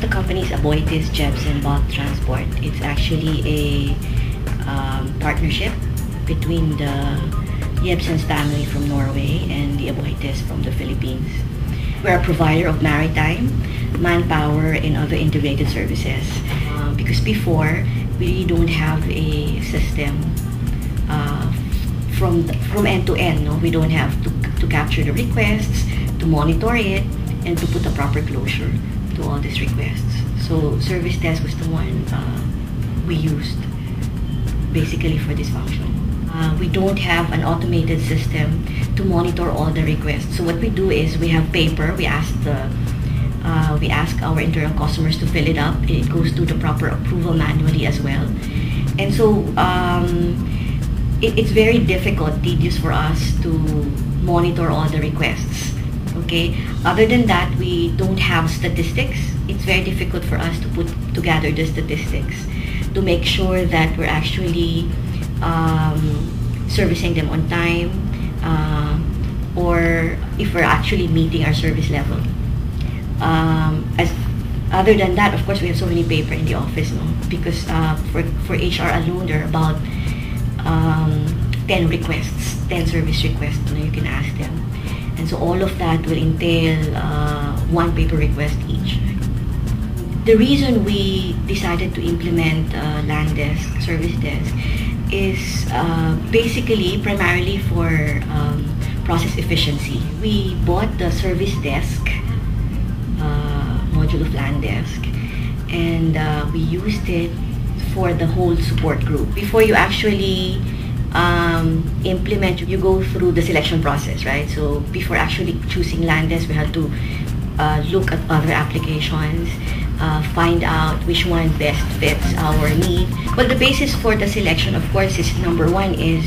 of the company is Aboitiz Jebsen Bulk Transport. It's actually a partnership between the Jebsen's family from Norway and the Aboitiz from the Philippines. We're a provider of maritime, manpower, and other integrated services. Because before, we really don't have a system from end to end. No? We don't have to capture the requests, to monitor it, and to put a proper closure to all these requests. So service desk was the one we used basically for this function. We don't have an automated system to monitor all the requests. So what we do is we have paper. We ask our internal customers to fill it up. It goes through the proper approval manually as well. And so it's very difficult, tedious for us to monitor all the requests. Okay. Other than that, we don't have statistics. It's very difficult for us to gather the statistics to make sure that we're actually servicing them on time, or if we're actually meeting our service level. Other than that, of course, we have so many paper in the office, no? Because for HR alone, there are about 10 requests, 10 service requests. You can ask them, and so all of that will entail one paper request each. The reason we decided to implement land desk, service desk, is basically primarily for process efficiency. We bought the service desk module of land desk, and we used it for the whole support group. Before you actually implement, you go through the selection process, right? So before actually choosing land desk, we had to look at other applications, find out which one best fits our need. Well, the basis for the selection, of course, is number one is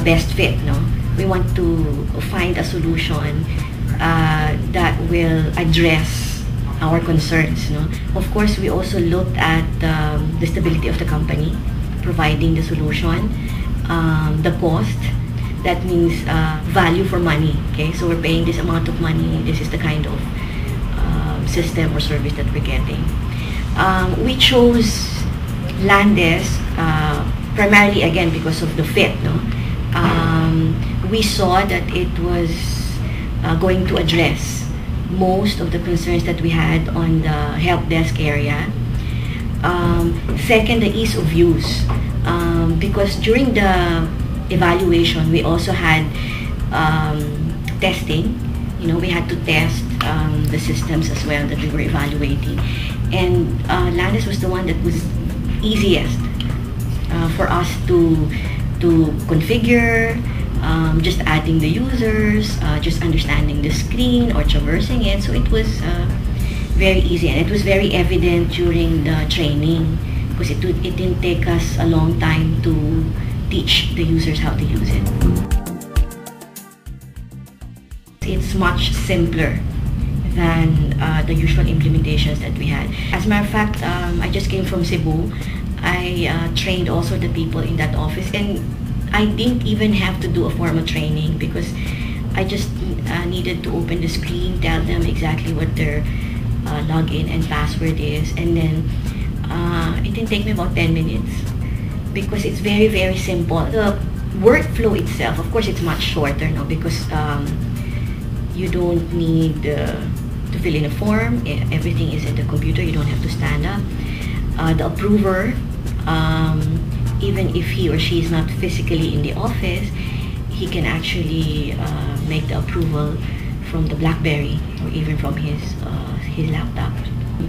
best fit. No, we want to find a solution that will address our concerns. No, of course, we also looked at the stability of the company, providing the solution, the cost. That means value for money. Okay, so we're paying this amount of money. This is the kind of system or service that we're getting. We chose land desk primarily again because of the fit. No, we saw that it was going to address most of the concerns that we had on the help desk area. Second, the ease of use, because during the evaluation we also had testing. We had to test the systems as well that we were evaluating, and land desk was the one that was easiest for us to configure. Just adding the users, just understanding the screen or traversing it. So it was very easy, and it was very evident during the training because it didn't take us a long time to teach the users how to use it. It's much simpler than the usual implementations that we had. As a matter of fact, I just came from Cebu. I trained also the people in that office, and I didn't even have to do a formal training because I just needed to open the screen, tell them exactly what their login and password is, and then it didn't take me about 10 minutes because it's very, very simple. The workflow itself, of course, it's much shorter now because you don't need to fill in a form. Everything is in the computer. You don't have to stand up. The approver, even if he or she is not physically in the office, he can actually make the approval from the BlackBerry or even from his laptop.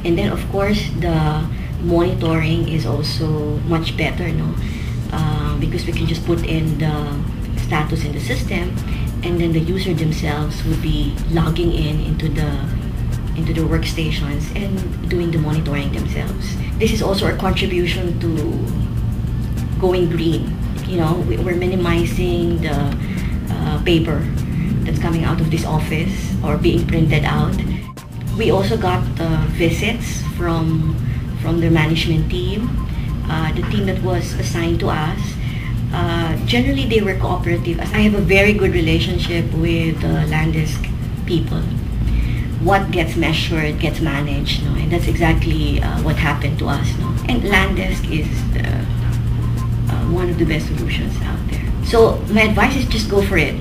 And then, of course, the monitoring is also much better, because we can just put in the status in the system, and then the user themselves will be logging into the workstations and doing the monitoring themselves. This is also our contribution to going green. We're minimizing the paper that's coming out of this office or being printed out. We also got visits from their management team, the team that was assigned to us. Generally, they were cooperative. I have a very good relationship with the land desk people. what gets measured gets managed, no? And that's exactly what happened to us, no? And Landesk is one of the best solutions out there. So my advice is just go for it.